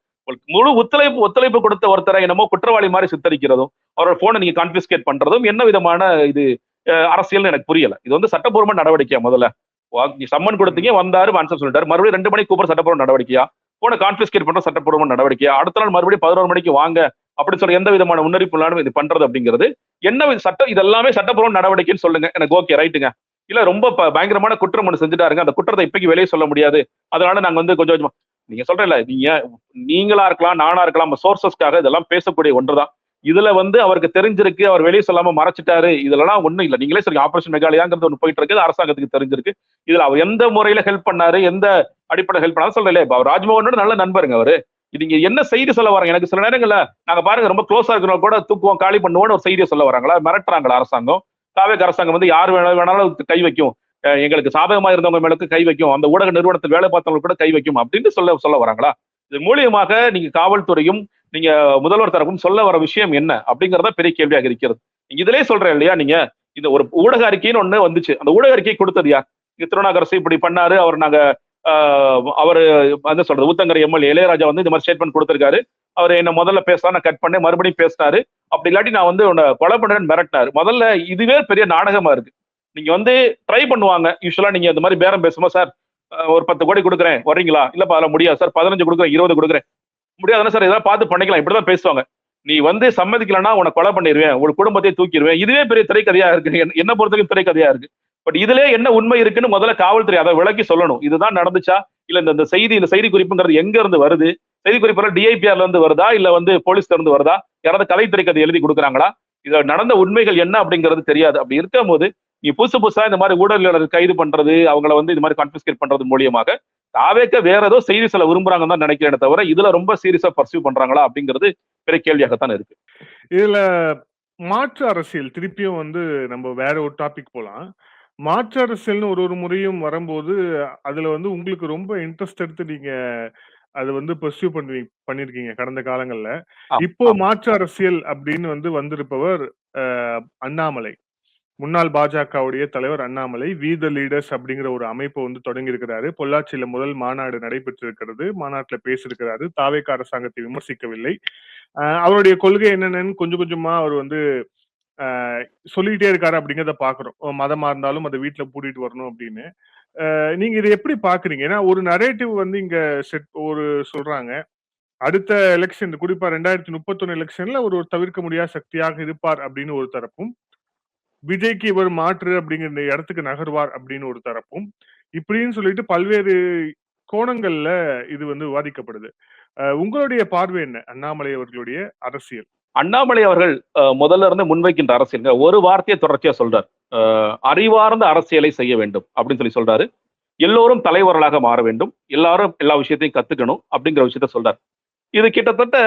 முழு ஒத்துழைப்பு கொடுத்த ஒருத்தரை என்னமோ குற்றவாளி மாதிரி சித்தரிக்கிறதும் அவரோட போனை நீங்க கான்பிஸ்கேட் பண்றதும் என்ன விதமான இது அரசியல்னு எனக்கு புரியல. இது சட்டப்பூர்வ நடவடிக்கையா? முதல்ல சம்மன் கொடுத்தீங்க, வந்தாரு, ஆன்சர் சொல்லிட்டாரு. மறுபடியும் 2 மணிக்கு கூப்பிட சட்டப்பூர்வ நடவடிக்கையா? போனை கான்பிஸ்கேட் பண்ற சட்டப்பூர்வ நடவடிக்கையா? அடுத்த நாள் மறுபடியும் 11 மணிக்கு வாங்க அப்படின்னு சொல்லி எந்த விதமான முன்னறிப்பு இல்லாம இது பண்றது அப்படிங்கிறது என்ன சட்டம்? இதெல்லாமே சட்டப்பூர்வ நடவடிக்கைன்னு சொல்லுங்க, எனக்கு ஓகே, ரைட்டுங்க. இல்ல ரொம்ப பயங்கரமான குற்றம் ஒன்று செஞ்சுட்டாருங்க, அந்த குற்றத்தை இப்பைக்கு வெளியே சொல்ல முடியாது, அதனால நாங்க கொஞ்சம் கொஞ்சமா நீங்க சொல்றல, நீங்களா இருக்கலாம், நானா இருக்கலாம், சோர்சஸ்க்காக இதெல்லாம் பேசக்கூடிய ஒன்றுதான். இதுல அவருக்கு தெரிஞ்சிருக்கு, அவர் வெளியே சொல்லாம மறைச்சிட்டாரு, இதெல்லாம் ஒண்ணும் இல்ல. நீங்களே சொல்லுங்க, ஆபரேஷன் மெகாலயாங்கிறது ஒண்ணு போயிட்டு இருக்கு, அரசாங்கத்துக்கு தெரிஞ்சிருக்கு. இதுல அவர் எந்த முறையில ஹெல்ப் பண்ணாரு, எந்த அடிப்படை ஹெல்ப் பண்ணாரு சொல்லல. அவர் ராஜ்மோகனோட நல்ல நண்பருங்க அவரு. நீங்க என்ன செய்தி சொல்ல வராங்க? எனக்கு சில நேரங்கள்ல நாங்க பாருங்க ரொம்ப க்ளோஸா இருக்கிறவங்க கூட தூக்குவோம், காலி பண்ணுவோம்னு ஒரு செய்தியை சொல்ல வராங்களா? மிரட்டுறாங்களா அரசாங்கம்? தாவேக அரசாங்கம் யார் வேணாலும் கை வைக்கும், எங்களுக்கு சாதகமா இருந்தவங்க மேலுக்கு கை வைக்கும், அந்த ஊடக நிறுவனத்தில் வேலை பார்த்தவங்க கூட கை வைக்கும் அப்படின்னு சொல்ல வராங்களா? இது மூலியமாக நீங்க காவல்துறையும் நீங்க முதல்வர் தரப்பும் சொல்ல வர விஷயம் என்ன அப்படிங்கறத பெரிய கேள்வியாக இருக்கிறது. நீங்க இதுலயே சொல்றேன் இல்லையா, நீங்க இந்த ஒரு ஊடக அறிக்கைன்னு ஒண்ணு வந்துச்சு, அந்த ஊடக அறிக்கை கொடுத்தது யார்? திருநாகரசு இப்படி பண்ணாரு, அவர் நாங்க அவரு என்ன சொல்றது, ஊத்தங்கரை எம்எல்ஏ இளையராஜா இந்த மாதிரி ஸ்டேட்மெண்ட் கொடுத்திருக்காரு, அவர் என்ன முதல்ல பேசலாம், நான் கட் பண்ணேன், மறுபடியும் பேசினாரு, அப்படி இல்லாட்டி நான் உன்னை கொலை பண்ணுறேன்னு மிரட்டினாரு. முதல்ல இதுவே பெரிய நாடகமா இருக்கு. நீங்க ட்ரை பண்ணுவாங்க யூஸ்வலா, நீங்க இந்த மாதிரி பேரம் பேசுமா, சார் ஒரு 10 கோடி கொடுக்குறேன் வர்றீங்களா? இல்லப்பா அதெல்லாம் முடியாது சார், 15 கொடுக்குறேன், 20 கொடுக்குறேன், முடியாதுன்னா சார் ஏதாவது பார்த்து பண்ணிக்கலாம், இப்படிதான் பேசுவாங்க. நீ சம்மதிக்கலன்னா உன்னை கொலை பண்ணிடுவேன், உங்க குடும்பத்தை தூக்கிடுவேன். இதுவே பெரிய திரைக்கதையா இருக்கு, என்ன பொறுத்தவரைக்கும் திரைக்கதையா இருக்கு. பட் இதுல என்ன உண்மை இருக்குன்னு முதல்ல காவல்துறை அதை விளக்கி சொல்லணும். இதுதான் நடந்துச்சா, இல்ல இந்த செய்தி குறிப்புங்கிறது எங்க இருந்து வருது, செய்தி குறிப்பு டிஐபிஆர்ல இருந்து வருதா, இல்ல போலீஸ்ல இருந்து வருதா, யாராவது கலை திரைக்கதை எழுதி கொடுக்குறாங்களா, இதுல நடந்த உண்மைகள் என்ன அப்படிங்கிறது தெரியாது. அப்படி இருக்கும் போது நீ புதுசா இந்த மாதிரி ஊடகங்கள் கைது பண்றது, அவங்கள இது மாதிரி கான்பிஸ்கேட் பண்றது மூலியமாக தாவேக்க வேற ஏதோ செய்தி சொல்ல விரும்புறாங்கன்னு தான் நினைக்கிறேன் தவிர இதுல ரொம்ப சீரியஸா பர்சியூ பண்றாங்களா அப்படிங்கிறது பெரிய கேள்வியாகத்தான் இருக்கு. இதுல மாற்று அரசியல் திருப்பியும் நம்ம வேற ஒரு டாபிக் போலாம். மாற்று அரசியல்னு ஒரு முறையும் வரும்போது அதுல உங்களுக்கு ரொம்ப இன்ட்ரெஸ்ட் எடுத்து நீங்க அதை பர்சியூ பண்ணிருக்கீங்க கடந்த காலங்கள்ல. இப்போ மாற்று அரசியல் அப்படின்னு வந்திருப்பவர் அண்ணாமலை, முன்னாள் பாஜகவுடைய தலைவர் அண்ணாமலை. வி த லீடர்ஸ் அப்படிங்கிற ஒரு அமைப்பை தொடங்கி இருக்கிறாரு. பொள்ளாச்சியில முதல் மாநாடு நடைபெற்று இருக்கிறது, மாநாட்டுல பேசியிருக்கிறாரு. தாவேக அரசாங்கத்தை விமர்சிக்கவில்லை. அவருடைய கொள்கை என்னென்னு கொஞ்சம் கொஞ்சமா அவர் சொல்லிக்கிட்டே இருக்காரு அப்படிங்கிறத பாக்குறோம். மதமா இருந்தாலும் அதை வீட்டுல பூட்டிட்டு வரணும் அப்படின்னு. நீங்க இதை எப்படி பாக்குறீங்க? ஏன்னா ஒரு நரேட்டிவ் இங்க சொல்றாங்க, அடுத்த எலெக்ஷன் குறிப்பா 2031 எலெக்ஷன்ல ஒரு தவிர்க்க முடியாத சக்தியாக இருப்பார் அப்படின்னு ஒரு தரப்பும், விஜய்க்கு இவர் மாற்று அப்படிங்கிற இடத்துக்கு நகர்வார் அப்படின்னு ஒரு தரப்பும், இப்படின்னு சொல்லிட்டு பல்வேறு கோணங்கள்ல இது விவாதிக்கப்படுது. உங்களுடைய பார்வை என்ன அண்ணாமலை அவர்களுடைய அரசியல்? அண்ணாமலை அவர்கள் முதல்ல இருந்து முன்வைக்கின்ற அரசியல் ஒரு வார்த்தையை தொடர்ச்சியா சொல்றார், அறிவார்ந்த அரசியலை செய்ய வேண்டும் அப்படின்னு சொல்றாரு. எல்லோரும் தலைவர்களாக மாற வேண்டும், எல்லாரும் எல்லா விஷயத்தையும் கத்துக்கணும் அப்படிங்கிற விஷயத்த சொல்றாரு. இது கிட்டத்தட்ட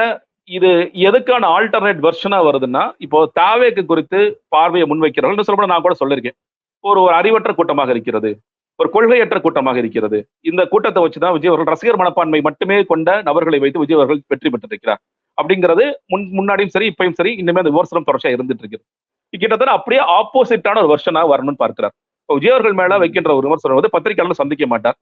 இது எதுக்கான ஆல்டர்னேட் வெர்ஷனா வருதுன்னா, இப்போ தாவேக்கு குறித்து பார்வையை முன்வைக்கிறார்கள் சொல்ல நான் கூட சொல்லியிருக்கேன். ஒரு அறிவற்ற கூட்டமாக இருக்கிறது, ஒரு கொள்கையற்ற கூட்டமாக இருக்கிறது. இந்த கூட்டத்தை வச்சுதான் விஜய் அவர்கள் ரசிகர் மனப்பான்மை மட்டுமே கொண்ட நபர்களை வைத்து விஜய் அவர்கள் வெற்றி பெற்றிருக்கிறார் அப்படிங்கிறது முன்னாடியும் சரி இப்பயும் சரி இனிமே அந்த விமர்சனம் தொடர்ச்சியா இருந்துட்டு இருக்கு. கிட்டத்தட்ட அப்படியே ஆப்போசிட்டான ஒரு வெர்ஷனா வரணும்னு பார்க்கிறார். இப்போ விஜய் அவர்கள் மேல வைக்கின்ற ஒரு விமர்சனம் பத்திரிகையாளர் சந்திக்க மாட்டார்,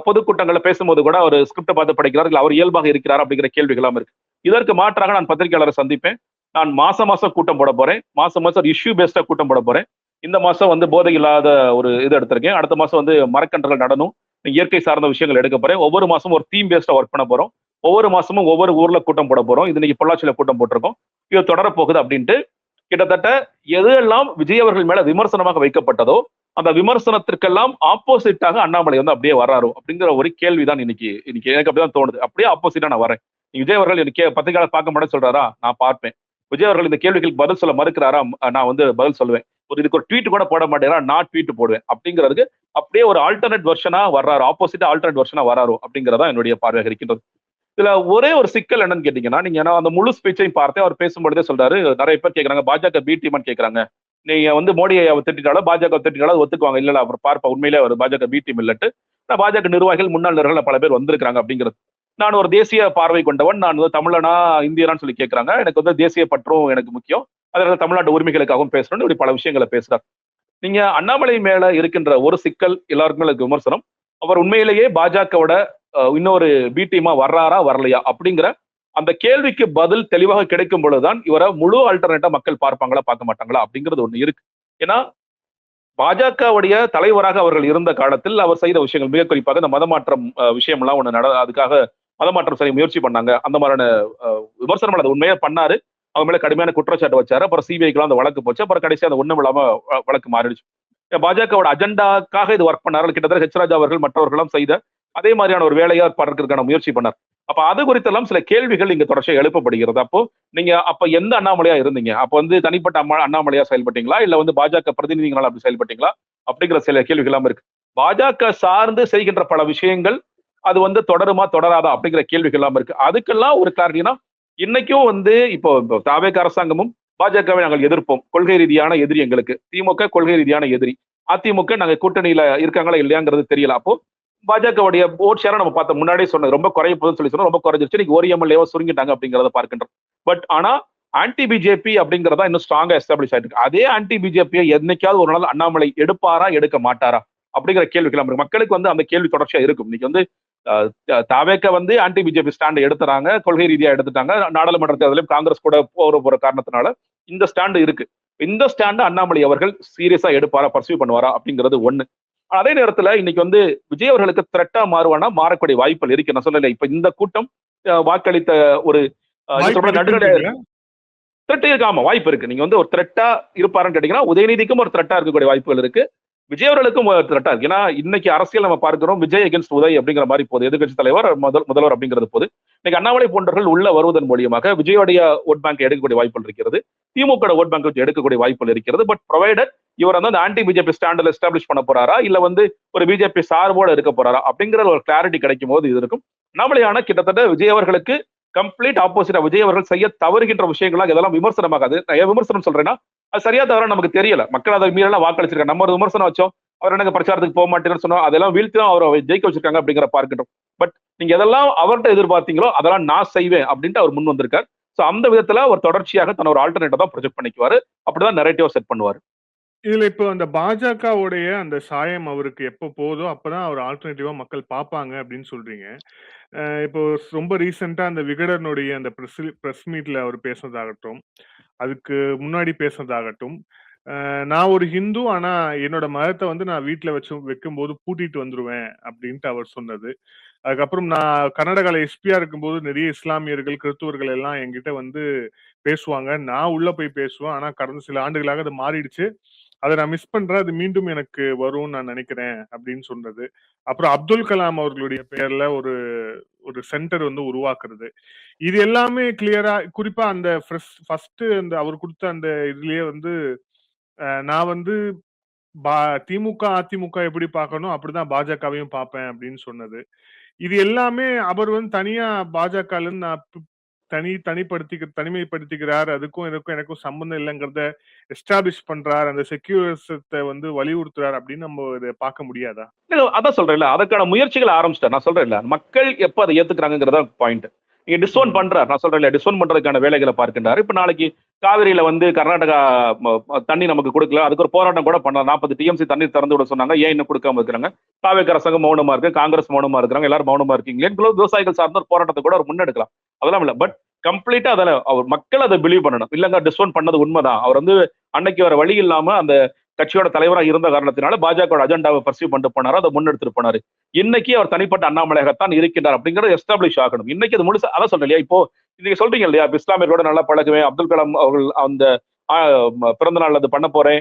பொதுக்கூட்டங்களை பேசும்போது கூட அவர் ஸ்கிரிப்டை பார்த்து படிக்கிறார், இல்லை அவர் இயல்பாக இருக்கிறார் அப்படிங்கிற கேள்விகளாம் இருக்கு. இதற்கு மாற்றாக நான் பத்திரிகையாளரை சந்திப்பேன், நான் மாசம் கூட்டம் போட போறேன், மாசம் இஷ்யூ பேஸ்டா கூட்டம் போட போறேன். இந்த மாசம் போதை இல்லாத ஒரு இது எடுத்திருக்கேன், அடுத்த மாசம் மரக்கன்றுகள் நடணும், இயற்கை சார்ந்த விஷயங்கள் எடுக்க போறேன், ஒவ்வொரு மாசமும் ஒரு தீம் பேஸ்டா ஒர்க் பண்ண போறோம், ஒவ்வொரு மாசமும் ஒவ்வொரு ஊர்ல கூட்டம் போட போறோம், இது இன்னைக்கு பொள்ளாச்சியில கூட்டம் போட்டிருக்கோம், இது தொடரப்போகுது அப்படின்ட்டு கிட்டத்தட்ட எதெல்லாம் விஜய் அவர்கள் மேல விமர்சனமாக வைக்கப்பட்டதோ அந்த விமர்சனத்திற்கெல்லாம் ஆப்போசிட்டாக அண்ணாமலை அப்படியே வர்றாரோ அப்படிங்கிற ஒரு கேள்விதான் இன்னைக்கு எனக்கு அப்படிதான் தோணுது. அப்படியே ஆப்போசிட்டா நான் வரேன். விஜய் அவர்கள் எனக்கு பத்திரிகையாளர் பார்க்க மாட்டேன்னு சொல்றாரா, நான் பார்ப்பேன். விஜய் அவர்கள் இந்த கேள்விகளுக்கு பதில் சொல்ல மறுக்கிறாரா, நான் பதில் சொல்லுவேன். இதுக்கு ஒரு ட்வீட் கூட போட மாட்டேங்கிறா, நான் ட்வீட் போடுவேன். அப்படிங்கிறதுக்கு அப்படியே ஒரு ஆல்டர்னேட் வெர்ஷனா வர்றாரு, ஆப்போசிட்டா ஆல்டர்னேட் வெர்ஷனா வராரோ அப்படிங்கிறதா என்னுடைய பார்வையாக இருக்கின்றது. இதுல ஒரே ஒரு சிக்கல் என்னன்னு கேட்டீங்கன்னா, நீங்க அந்த முழு ஸ்பீச்சையும் பார்த்தேன், அவர் பேசும்பொழுதே சொல்றாரு, நிறைய பேர் கேட்கறாங்க பாஜக பி டீம்னு கேட்கறாங்க, நீங்க மோடியை திட்டாலும் பாஜக திட்டாலும் ஒத்துக்குவாங்க, இல்ல அப்புறம் பார்ப்பா உண்மையிலே அவர் பாஜக பி டீம் இல்லட்டு பாஜக நிர்வாகிகள் முன்னாள் நிர்வாகிகள் பல பேர் வந்திருக்காங்க அப்படிங்கிறது. நான் ஒரு தேசிய பார்வை கொண்டவன், நான் வந்து தமிழனா இந்தியனான்னு சொல்லி கேட்கிறாங்க. எனக்கு வந்து தேசிய பற்றும் எனக்கு முக்கியம், அதனால தமிழ்நாட்டு உரிமைகளுக்காகவும் பேசணும்னு இப்படி பல விஷயங்களை பேசுறார். நீங்க அண்ணாமலை மேல இருக்கின்ற ஒரு சிக்கல் எல்லாருக்குமே இருக்கு விமர்சனம். அவர் உண்மையிலேயே பாஜகவோட இன்னொரு பி டீமா வர்றாரா வரலையா அப்படிங்கிற அந்த கேள்விக்கு பதில் தெளிவாக கிடைக்கும் பொழுதுதான் இவரை முழு ஆல்டர்னேட்டா மக்கள் பார்ப்பாங்களா பார்க்க மாட்டாங்களா அப்படிங்கிறது ஒண்ணு இருக்கு. ஏன்னா பாஜகவுடைய தலைவராக அவர்கள் இருந்த காலத்தில் அவர் செய்த விஷயங்கள் மிக குறிப்பாக இந்த மதமாற்றம் விஷயம்லாம் ஒண்ணு அதுக்காக மதமாற்றம் செய்ய முயற்சி பண்ணாங்க. அந்த மாதிரியான விமர்சனம் அது உண்மையா பண்ணாரு. அவங்க மேல கடுமையான குற்றச்சாட்டு வச்சாரு. அப்புறம் சிபிஐக்கு அந்த வழக்கு போச்சு. அப்புறம் கடைசியா அந்த ஒண்ணும் இல்லாம வழக்கு மாறிடுச்சு. பாஜகவோட அஜெண்டாக்காக இது ஒர்க் பண்ணாரு. கிட்டத்தட்ட ஹெச் ராஜா அவர்கள் மற்றவர்களும் செய்த அதே மாதிரியான ஒரு வேலையா பண்றதுக்கான முயற்சி பண்ணார். அப்ப அது குறித்தெல்லாம் சில கேள்விகள் இங்க தொடர்ச்சியா எழுப்பப்படுகிறது. அப்போ நீங்க அப்ப எந்த அண்ணாமலையா இருந்தீங்க? அப்ப வந்து தனிப்பட்ட அண்ணாமலையா செயல்பட்டீங்களா, இல்ல வந்து பாஜக பிரதிநிதிகளால் அப்படி செயல்பட்டீங்களா அப்படிங்கிற சில கேள்விகள் எல்லாம் இருக்கு. பாஜக சார்ந்து செய்கின்ற பல விஷயங்கள் அது வந்து தொடருமா தொடராதா அப்படிங்கிற கேள்விகள் எல்லாம் இருக்கு. அதுக்கெல்லாம் ஒரு கிளாரிட்டினா இன்னைக்கும் வந்து இப்போ தாவேக அரசாங்கமும் பாஜகவை நாங்கள் எதிர்ப்போம், கொள்கை ரீதியான எதிரி எங்களுக்கு. திமுக கொள்கை ரீதியான எதிரி, அதிமுக நாங்க கூட்டணியில இருக்காங்களா இல்லையாங்கிறது தெரியல. அப்போ பாஜகவுடைய ஓட் ஷேரை நம்ம பார்த்தோம், முன்னாடியே சொன்னது ரொம்ப குறைய போகுதுன்னு சொல்லி சொன்னோம், ரொம்ப குறைஞ்சிருச்சு. இன்னைக்கு ஒரு எம்எல்ஏவா சுருங்கிட்டாங்க அப்படிங்கிறத பார்க்கின்றோம். பட் ஆனா ஆன்டி பிஜேபி அப்படிங்கிறதா இன்னும் ஸ்ட்ராங்கா எஸ்டாப்ளிஷ் ஆயிட்டு இருக்கு. அதே ஆன்டி பிஜேபியை என்னைக்காவது ஒரு நாள் அண்ணாமலை எடுப்பாரா எடுக்க மாட்டாரா அப்படிங்கிற கேள்விகள் இருக்கு. மக்களுக்கு வந்து அந்த கேள்வி தொடர்ச்சியா இருக்கும். இன்னைக்கு வந்து தாவேக வந்து ஆன்டி பிஜேபி ஸ்டாண்ட் எடுத்துறாங்க, கொள்கை ரீதியா எடுத்துட்டாங்க. நாடாளுமன்ற தேர்தலையும் காங்கிரஸ் கூட போற காரணத்தினால இந்த ஸ்டாண்டு இருக்கு. இந்த ஸ்டாண்டு அண்ணாமலை அவர்கள் சீரியஸா எடுப்பாரா, பர்சியூ பண்ணுவாரா அப்படிங்கிறது ஒண்ணு. அதே நேரத்துல இன்னைக்கு வந்து விஜய் அவர்களுக்கு த்ரெட்டா மாறுவானா மாறக்கூடிய வாய்ப்புகள் இருக்கு. நான் சொல்லல, இப்ப இந்த கூட்டம் வாக்களித்த ஒரு நடுநிலை த்ரெட் இருக்கு. ஆமா, வாய்ப்பு இருக்கு. நீங்க வந்து ஒரு த்ரெட்டா இருப்பாருன்னு கேட்டீங்கன்னா உதயநிதிக்கும் ஒரு த்ரெட்டா இருக்கக்கூடிய வாய்ப்புகள் இருக்கு, விஜய் அவர்களுக்கும் த்ரெட்டா இருக்கு. ஏன்னா இன்னைக்கு அரசியல் நம்ம பார்க்கிறோம், விஜய் அகேன்ஸ்ட் உதய் அப்படிங்கிற மாதிரி போகுது. எதிர்கட்சி தலைவர் முதல்வர் அப்படிங்கிறது போது இன்னைக்கு அண்ணாமலை போன்றவர்கள் உள்ள வருவதன் மூலியமாக விஜயோடைய ஓட் பேங்க் எடுக்கக்கூடிய வாய்ப்புகள் இருக்கிறது, திமுக ஓட் பேங்க் வச்சு எடுக்கக்கூடிய வாய்ப்புகள் இருக்கிறது. பட் ப்ரொவைடட் இவர் வந்து அந்த ஆன்டி பிஜேபி ஸ்டாண்டில் எஸ்டாப்ளிஷ் பண்ண போறாரா, இல்ல வந்து ஒரு பிஜேபி சார்போட இருக்க போறாரா அப்படிங்கிற ஒரு கிளாரிட்டி கிடைக்கும் போது இது இருக்கும். அண்ணாமலையான கிட்டத்தட்ட விஜய் அவர்களுக்கு கம்ப்ளீட் ஆப்போசிட்டா விஜய் அவர்கள் செய்ய தவறுகின்ற விஷயங்கள்லாம் இதெல்லாம் விமர்சனமாகாது. நான் விமர்சனம் சொல்றேன்னா அது சரியா தவிர நமக்கு தெரியல. மக்கள் அதை மீறலாம் வாக்களிச்சிருக்காங்க. நம்ம ஒரு விமர்சனம் வச்சோம், அவர் எனக்கு பிரச்சாரத்துக்கு போக மாட்டேன்னு சொன்னோம், அதெல்லாம் வீழ்த்தி தான் அவரை ஜெயிக்க வச்சிருக்காங்க அப்படிங்கிற பார்க்கின்றோம். பட் நீங்க எதெல்லாம் அவர்கிட்ட எதிர்பார்த்தீங்களோ அதெல்லாம் நான் செய்வேன் அப்படின்ட்டு அவர் முன் வந்திருக்காரு. சோ அந்த விதத்துல ஒரு தொடர்ச்சியாக தன் ஒரு ஆல்டர்னேட்டிவ் தான் ப்ரொஜெக்ட் பண்ணிக்குவாரு, அப்படிதான் நரேட்டிவ் செட் பண்ணுவாரு. இதுல இப்போ அந்த பாஜகவுடைய அந்த சாயம் அவருக்கு எப்ப போதோ அப்பதான் அவர் ஆல்டர்னேட்டிவா மக்கள் பார்ப்பாங்க அப்படின்னு சொல்றீங்க. இப்போ ரொம்ப ரீசெண்டா அந்த விகடனுடைய அந்த பிரஸ் மீட்ல அவர் பேசுனதாகட்டும், அதுக்கு முன்னாடி பேசுனதாகட்டும், நான் ஒரு ஹிந்து, ஆனா என்னோட மதத்தை வந்து நான் வீட்டுல வைக்கும்போது பூட்டிட்டு வந்துருவேன் அப்படின்ட்டு அவர் சொன்னது. அதுக்கப்புறம் நான் கர்நாடகால எஸ்பியா இருக்கும்போது நிறைய இஸ்லாமியர்கள், கிறிஸ்துவர்கள் எல்லாம் என்கிட்ட வந்து பேசுவாங்க. நான் உள்ள போய் பேசுவேன். ஆனா கடந்த சில ஆண்டுகளாக அது மாறிடுச்சு. அதை நான் மிஸ் பண்றேன். அது மீண்டும் எனக்கு வரும்னு நான் நினைக்கிறேன் அப்படின்னு சொன்னது. அப்புறம் அப்துல் கலாம் அவர்களுடைய பெயர்ல ஒரு ஒரு சென்டர் வந்து உருவாக்குறது. இது எல்லாமே கிளியரா, குறிப்பா அந்த ஃபர்ஸ்ட் அந்த அவர் கொடுத்த அந்த இதுலயே வந்து நான் வந்து திமுக, அதிமுக எப்படி பார்க்கணும் அப்படிதான் பாஜகவையும் பார்ப்பேன் அப்படின்னு சொன்னது. இது எல்லாமே அவர் வந்து தனியா பாஜகல இருந்து நான் தனிமைப்படுத்திக்கிறார். அதுக்கும் எனக்கும் சம்பந்தம் இல்லைங்கிறத எஸ்டாப்ளிஷ் பண்றார். அந்த செக்யூரிசத்தை வந்து வலியுறுத்துறார் அப்படின்னு நம்ம இதை பார்க்க முடியாதா? அதான் சொல்றேன்ல, அதற்கான முயற்சிகளை ஆரம்பிச்சிட்டார். நான் சொல்றேன்ல, மக்கள் எப்ப அதை ஏத்துக்கிறாங்கிறதா பாயிண்ட். நீங்க டிஸ்ஒன் பண்றாரு, நான் சொல்றேன் டிஸ்ஒன் பண்றதுக்கான வேலைகளை பார்க்கின்றாரு. இப்ப நாளைக்கு காவிரியில வந்து கர்நாடகா தண்ணி நமக்கு கொடுக்கல, அதுக்கு ஒரு போராட்டம் கூட பண்ணலாம். 40 டிஎம்சி தண்ணீர் திறந்து விட சொன்னாங்க, ஏன் இன்னும் கொடுக்காம இருக்கிறாங்க? தாவேக அரசாங்கம் மௌனமா இருக்கு, காங்கிரஸ் மௌனமா இருக்கிறாங்க, எல்லாரும் மௌனமா இருக்கீங்களே, விவசாயிகள் சார்ந்த ஒரு போராட்டத்தை கூட அவர் முன்னெடுக்கலாம். அதெல்லாம் இல்ல. பட் கம்ப்ளீட்டா அதில் அவர் மக்கள் அதை பிலீவ் பண்ணணும். இல்லைங்க டிஸ்ஒன் பண்ணது உண்மைதான், அவர் வந்து அன்னைக்கு வர வழி இல்லாம அந்த கட்சியோட தலைவராக இருந்த காரணத்தினால பாஜக அஜெண்டாவை பர்சியூ பண்ணிட்டு போனாரு, அதை முன்னெடுத்துட்டு போனாரு. இன்னைக்கு அவர் தனிப்பட்ட அண்ணாமலையாகத்தான் இருக்கின்றார் அப்படிங்கிறது எஸ்டாப்ளிஷ் ஆகணும். இன்னைக்கு அது முழுசா அதான் சொல்றேன் இல்லையா. இப்போ நீங்க சொல்றீங்க இல்லையா, இஸ்லாமியர்களோட நல்லா பழகுவேன், அப்துல் கலாம் அவர்கள் அந்த பிறந்த நாள் அது பண்ண போறேன்,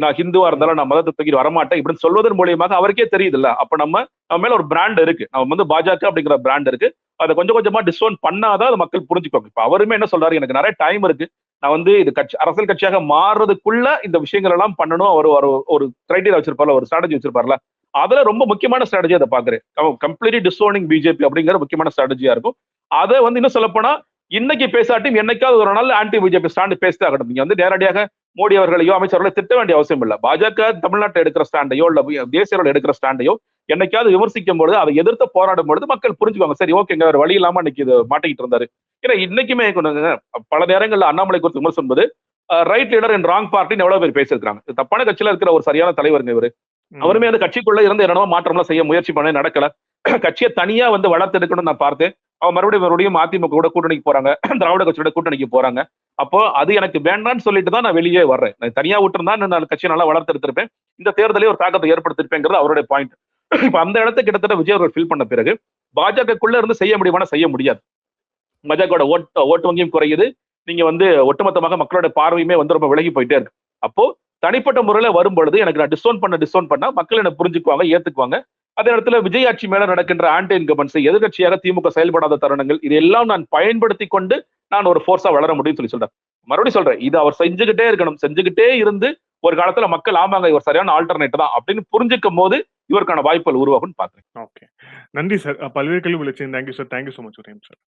நான் ஹிந்துவா இருந்தாலும் நான் மதத்தை தூக்கி வரமாட்டேன் இப்படின்னு சொல்வதன் மூலியமாக அவருக்கே தெரியுது இல்ல. அப்ப நம்ம மேல ஒரு பிராண்ட் இருக்கு, நம்ம வந்து பாஜக அப்படிங்கிற பிராண்ட் இருக்கு. அதை கொஞ்சம் கொஞ்சமா டிஸ்ஒன் பண்ணாதான் அதை மக்கள் புரிஞ்சுக்கோங்க. இப்ப அவருமே என்ன சொல்றாரு, எனக்கு நிறைய டைம் இருக்கு, நான் வந்து இது அரசியல் கட்சியாக மாறுறதுக்குள்ள இந்த விஷயங்கள் எல்லாம் பண்ணணும். அவர் ஒரு கிரைட்டீரியா வச்சிருப்பார்ல, ஒரு ஸ்ட்ராட்டஜி வச்சிருப்பார்ல, அதுல ரொம்ப முக்கியமான ஸ்ட்ராட்டஜி அதை பாக்குறேன். கம்ப்ளீட்லி டிஸ்ஓனிங் பிஜேபி அப்படிங்கிற முக்கியமான ஸ்ட்ராட்டஜியா இருக்கும். அதை வந்து இன்னும் சொல்ல போனா இன்னைக்கு பேசாட்டும் என்னைக்காவது ஒரு நாள் ஆன்டி பிஜேபி ஸ்டாண்ட் பேசிதான் ஆகணும். நீங்க வந்து நேரடியாக மோடி அவர்களையோ அமைச்சர்களையோ திட்ட வேண்டிய அவசியம் இல்லை. பாஜக தமிழ்நாட்டை எடுக்கிற ஸ்டாண்டையோ இல்ல தேசிய எடுக்கிற ஸ்டாண்டையோ என்னைக்காவது விமர்சிக்கும் பொழுது அதை எதிர்த்து போராடும் பொழுது மக்கள் புரிஞ்சுக்குவாங்க. சரி, ஓகேங்க, வேற வழி இல்லாம இன்னைக்கு இது மாட்டிக்கிட்டு இருந்தாரு. ஏன்னா இன்னைக்குமே பல நேரங்கள்ல அண்ணாமலை குறித்து விமர்சனம் என்பது ரைட் லீடர் அண்ட் ராங் பார்ட்டின்னு எவ்வளவு பேர் பேசியிருக்காங்க. தப்பான கட்சியில இருக்கிற ஒரு சரியான தலைவருங்க இவரு. அவருமே அந்த கட்சிக்குள்ள இருந்து என்னென்னமோ மாற்றம்லாம் செய்ய முயற்சி பண்ண நடக்கல. கட்சியை தனியா வந்து வளர்த்தெடுக்கணும்னு நான் பார்த்தேன். அவன் மறுபடியும் அதிமுக கூட கூட்டணிக்கு போறாங்க, திராவிட கட்சியோட கூட்டணிக்கு போறாங்க. அப்போ அது எனக்கு வேண்டாம்னு சொல்லிட்டு தான் நான் வெளியே வர்றேன். நான் தனியா விட்டுருந்தா நான் கட்சியை நல்லா வளர்த்தெடுத்திருப்பேன், இந்த தேர்தலே ஒரு தாக்கத்தை ஏற்படுத்திருப்பேங்கிறது அவருடைய பாயிண்ட். இப்ப அந்த இடத்தை கிட்டத்தட்ட விஜய் அவர்கள் ஃபில் பண்ண பிறகு பாஜகக்குள்ள இருந்து செய்ய முடியுமானா செய்ய முடியாது. பாஜகோட ஓட்டு வங்கியும் குறையுது. நீங்க வந்து ஒட்டுமொத்தமாக மக்களோட பார்வையுமே வந்து ரொம்ப விலகி போயிட்டே இருக்கு. அப்போ தனிப்பட்ட முறையில வரும் பொழுது எனக்கு நான் டிஸ்கவுண்ட் பண்ணா மக்கள் என்ன புரிஞ்சுக்குவாங்க, ஏத்துக்குவாங்க. அதே இடத்துல விஜய் ஆட்சி மேல நடக்கின்ற ஆன்டி இன்கம்பன்ஸ், எதிர்கட்சியாக திமுக செயல்படாத தருணங்கள், இதெல்லாம் நான் பயன்படுத்தி கொண்டு நான் ஒரு ஃபோர்ஸா வளர முடியும்னு சொல்றேன். மறுபடியும் சொல்றேன், இது அவர் செஞ்சுக்கிட்டே இருக்கணும். செஞ்சுக்கிட்டே இருந்து ஒரு காலத்துல மக்கள் ஆமாங்க இவர் சரியான ஆல்டர்னேட் தான் அப்படின்னு புரிஞ்சுக்கும் போது இவருக்கான வாய்ப்புகள் உருவாகும் பாக்குறேன். ஓகே, நன்றி சார். பல்வேறு கேள்வி விளைச்சு. Thank you sir. Thank you so much. Sir.